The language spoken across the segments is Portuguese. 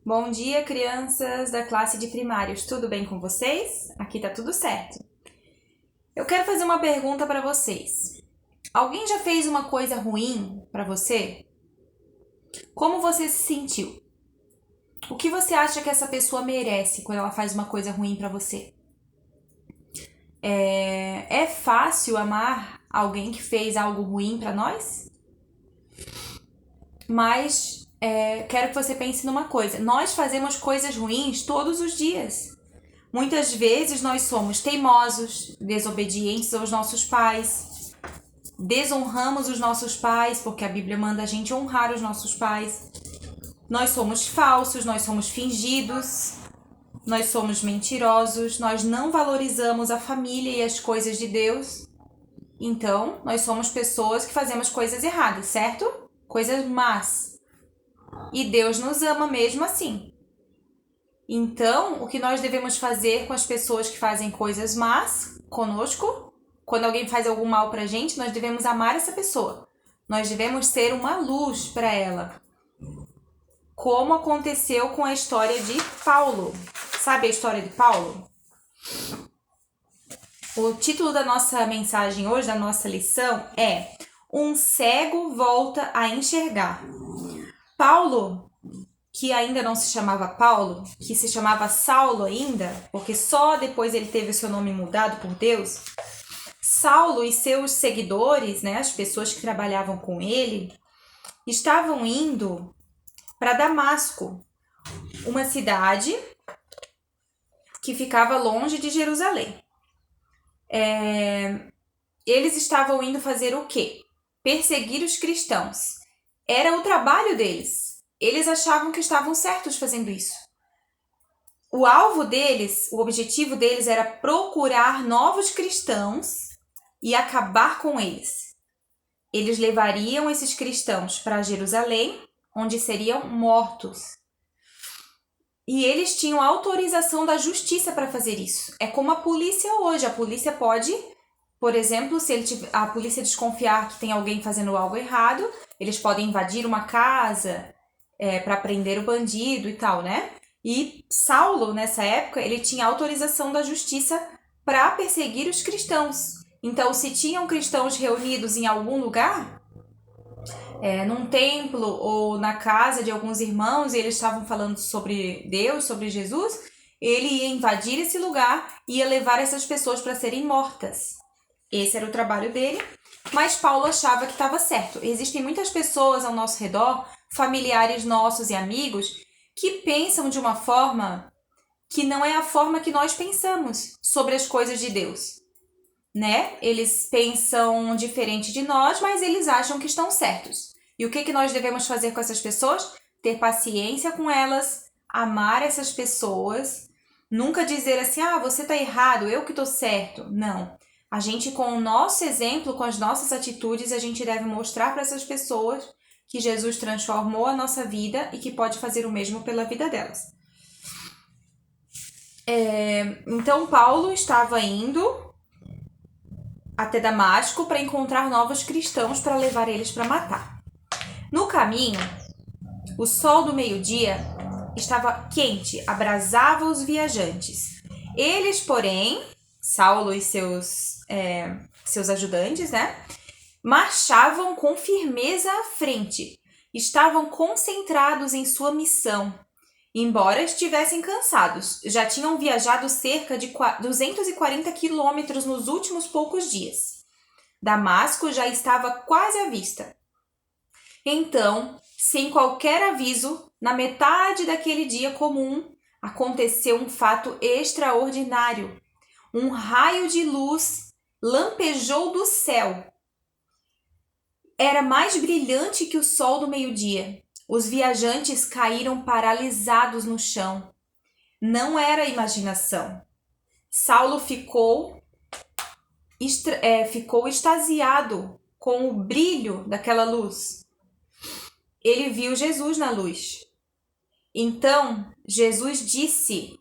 Bom dia, crianças da classe de primários. Tudo bem com vocês? Aqui tá tudo certo. Eu quero fazer uma pergunta para vocês. Alguém já fez uma coisa ruim para você? Como você se sentiu? O que você acha que essa pessoa merece quando ela faz uma coisa ruim para você? É fácil amar alguém que fez algo ruim para nós? Mas quero que você pense numa coisa. Nós fazemos coisas ruins todos os dias. Muitas vezes nós somos teimosos, desobedientes aos nossos pais, desonramos os nossos pais, porque a Bíblia manda a gente honrar os nossos pais. Nós somos falsos, nós somos fingidos, nós somos mentirosos, nós não valorizamos a família e as coisas de Deus. Então, nós somos pessoas que fazemos coisas erradas, certo? Coisas más. E Deus nos ama mesmo assim. Então, o que nós devemos fazer com as pessoas que fazem coisas más conosco? Quando alguém faz algum mal pra gente, nós devemos amar essa pessoa. Nós devemos ser uma luz para ela. Como aconteceu com a história de Paulo. Sabe a história de Paulo? O título da nossa mensagem hoje, da nossa lição, é Um cego volta a enxergar. Paulo, que ainda não se chamava Paulo, que se chamava Saulo ainda, porque só depois ele teve o seu nome mudado por Deus. Saulo e seus seguidores, né, as pessoas que trabalhavam com ele, estavam indo para Damasco, uma cidade que ficava longe de Jerusalém. Eles estavam indo fazer o quê? Perseguir os cristãos. Era o trabalho deles. Eles achavam que estavam certos fazendo isso. O alvo deles, o objetivo deles era procurar novos cristãos e acabar com eles. Eles levariam esses cristãos para Jerusalém, onde seriam mortos. E eles tinham autorização da justiça para fazer isso. É como a polícia hoje. A polícia pode, por exemplo, se a polícia desconfiar que tem alguém fazendo algo errado, eles podem invadir uma casa para prender o bandido e tal, né? E Saulo, nessa época, ele tinha autorização da justiça para perseguir os cristãos. Então, se tinham cristãos reunidos em algum lugar, num templo ou na casa de alguns irmãos, e eles estavam falando sobre Deus, sobre Jesus, ele ia invadir esse lugar e ia levar essas pessoas para serem mortas. Esse era o trabalho dele, mas Paulo achava que estava certo. Existem muitas pessoas ao nosso redor, familiares nossos e amigos, que pensam de uma forma que não é a forma que nós pensamos sobre as coisas de Deus, né? Eles pensam diferente de nós, mas eles acham que estão certos. E o que nós devemos fazer com essas pessoas? Ter paciência com elas, amar essas pessoas, nunca dizer assim, você tá errado, eu que tô certo. Não. A gente, com o nosso exemplo, com as nossas atitudes, a gente deve mostrar para essas pessoas que Jesus transformou a nossa vida e que pode fazer o mesmo pela vida delas. Então, Paulo estava indo até Damasco para encontrar novos cristãos para levar eles para matar. No caminho, o sol do meio-dia estava quente, abrasava os viajantes. Eles, porém, Saulo e seus ajudantes, né, marchavam com firmeza à frente. Estavam concentrados em sua missão. Embora estivessem cansados, já tinham viajado cerca de 240 quilômetros nos últimos poucos dias. Damasco já estava quase à vista. Então, sem qualquer aviso, na metade daquele dia comum, aconteceu um fato extraordinário. Um raio de luz lampejou do céu. Era mais brilhante que o sol do meio-dia. Os viajantes caíram paralisados no chão. Não era imaginação. Saulo ficou extasiado com o brilho daquela luz. Ele viu Jesus na luz. Então, Jesus disse: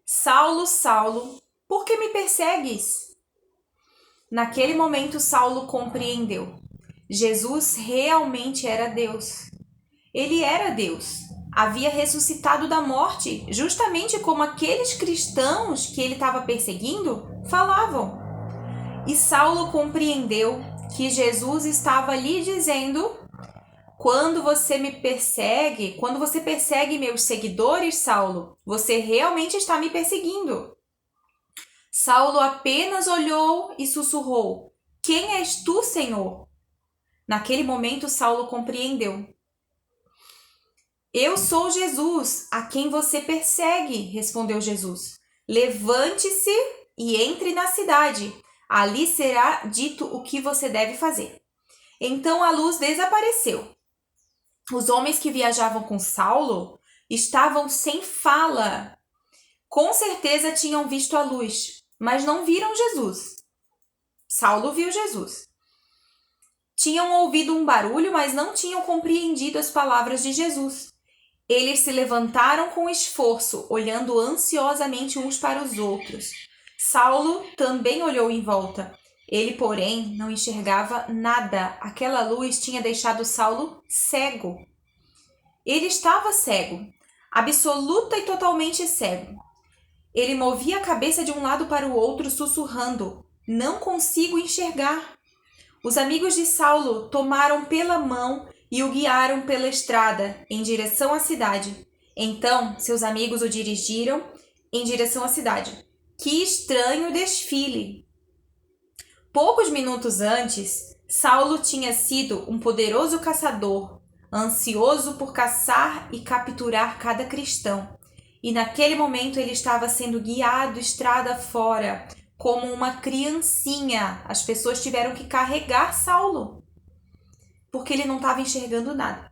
Saulo, Saulo, por que me persegues? Naquele momento, Saulo compreendeu. Jesus realmente era Deus. Ele era Deus. havia ressuscitado da morte, justamente como aqueles cristãos que ele estava perseguindo falavam. E Saulo compreendeu que Jesus estava lhe dizendo: quando você persegue meus seguidores, Saulo, você realmente está me perseguindo. Saulo apenas olhou e sussurrou: quem és tu, Senhor? Naquele momento, Saulo compreendeu. Eu sou Jesus, a quem você persegue, respondeu Jesus. Levante-se e entre na cidade. Ali será dito o que você deve fazer. Então a luz desapareceu. Os homens que viajavam com Saulo estavam sem fala. Com certeza tinham visto a luz, mas não viram Jesus. Saulo viu Jesus. Tinham ouvido um barulho, mas não tinham compreendido as palavras de Jesus. Eles se levantaram com esforço, olhando ansiosamente uns para os outros. Saulo também olhou em volta. Ele, porém, não enxergava nada. Aquela luz tinha deixado Saulo cego. Ele estava cego, absoluta e totalmente cego. Ele movia a cabeça de um lado para o outro, sussurrando: não consigo enxergar. Os amigos de Saulo tomaram pela mão e o guiaram pela estrada em direção à cidade. Então, seus amigos o dirigiram em direção à cidade. Que estranho desfile! Poucos minutos antes, Saulo tinha sido um poderoso caçador, ansioso por caçar e capturar cada cristão. E naquele momento ele estava sendo guiado estrada fora, como uma criancinha. As pessoas tiveram que carregar Saulo, porque ele não estava enxergando nada.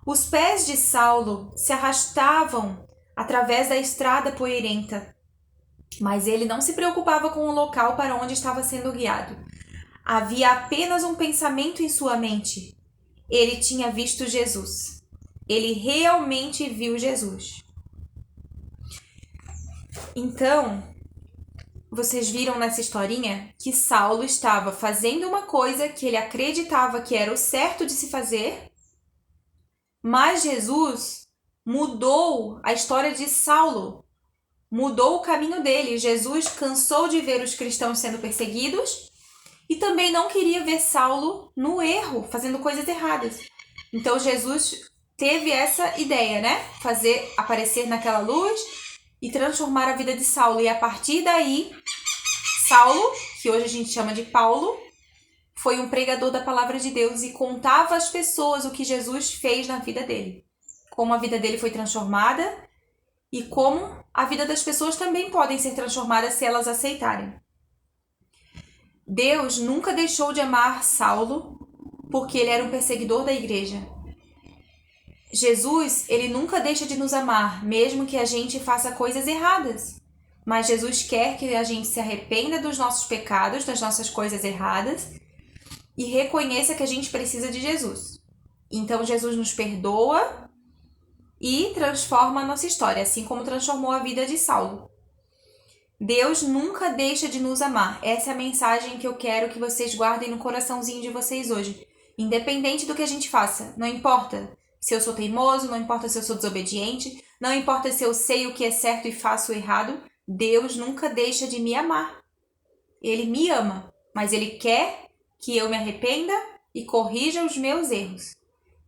Os pés de Saulo se arrastavam através da estrada poeirenta, mas ele não se preocupava com o local para onde estava sendo guiado. Havia apenas um pensamento em sua mente. Ele tinha visto Jesus. Ele realmente viu Jesus. Então, vocês viram nessa historinha que Saulo estava fazendo uma coisa que ele acreditava que era o certo de se fazer, mas Jesus mudou a história de Saulo, mudou o caminho dele. Jesus cansou de ver os cristãos sendo perseguidos e também não queria ver Saulo no erro, fazendo coisas erradas. Então Jesus teve essa ideia, né? Fazer aparecer naquela luz e transformar a vida de Saulo. E a partir daí, Saulo, que hoje a gente chama de Paulo, foi um pregador da palavra de Deus e contava às pessoas o que Jesus fez na vida dele. Como a vida dele foi transformada e como a vida das pessoas também podem ser transformadas se elas aceitarem. Deus nunca deixou de amar Saulo porque ele era um perseguidor da igreja. Jesus, ele nunca deixa de nos amar, mesmo que a gente faça coisas erradas. Mas Jesus quer que a gente se arrependa dos nossos pecados, das nossas coisas erradas e reconheça que a gente precisa de Jesus. Então Jesus nos perdoa e transforma a nossa história, assim como transformou a vida de Saulo. Deus nunca deixa de nos amar. Essa é a mensagem que eu quero que vocês guardem no coraçãozinho de vocês hoje. Independente do que a gente faça, não importa se eu sou teimoso, não importa se eu sou desobediente, não importa se eu sei o que é certo e faço o errado, Deus nunca deixa de me amar. Ele me ama, mas Ele quer que eu me arrependa e corrija os meus erros.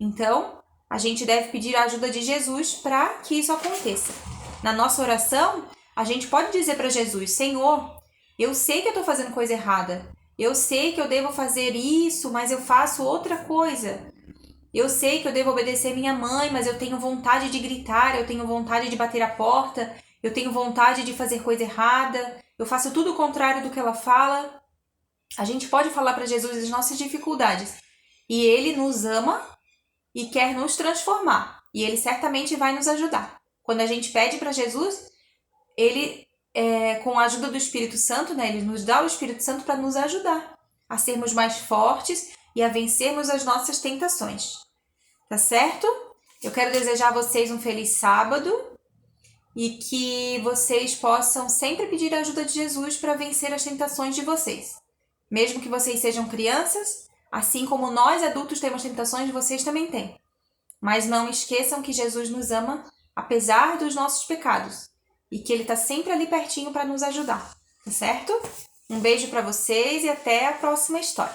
Então, a gente deve pedir a ajuda de Jesus para que isso aconteça. Na nossa oração, a gente pode dizer para Jesus: Senhor, eu sei que eu estou fazendo coisa errada. Eu sei que eu devo fazer isso, mas eu faço outra coisa. Eu sei que eu devo obedecer minha mãe, mas eu tenho vontade de gritar, eu tenho vontade de bater a porta, eu tenho vontade de fazer coisa errada, eu faço tudo o contrário do que ela fala. A gente pode falar para Jesus as nossas dificuldades. E Ele nos ama e quer nos transformar. E Ele certamente vai nos ajudar. Quando a gente pede para Jesus, Ele, com a ajuda do Espírito Santo, né, Ele nos dá o Espírito Santo para nos ajudar a sermos mais fortes e a vencermos as nossas tentações. Tá certo? Eu quero desejar a vocês um feliz sábado e que vocês possam sempre pedir a ajuda de Jesus para vencer as tentações de vocês. Mesmo que vocês sejam crianças, assim como nós adultos temos tentações, vocês também têm. Mas não esqueçam que Jesus nos ama apesar dos nossos pecados e que Ele está sempre ali pertinho para nos ajudar, tá certo? Um beijo para vocês e até a próxima história.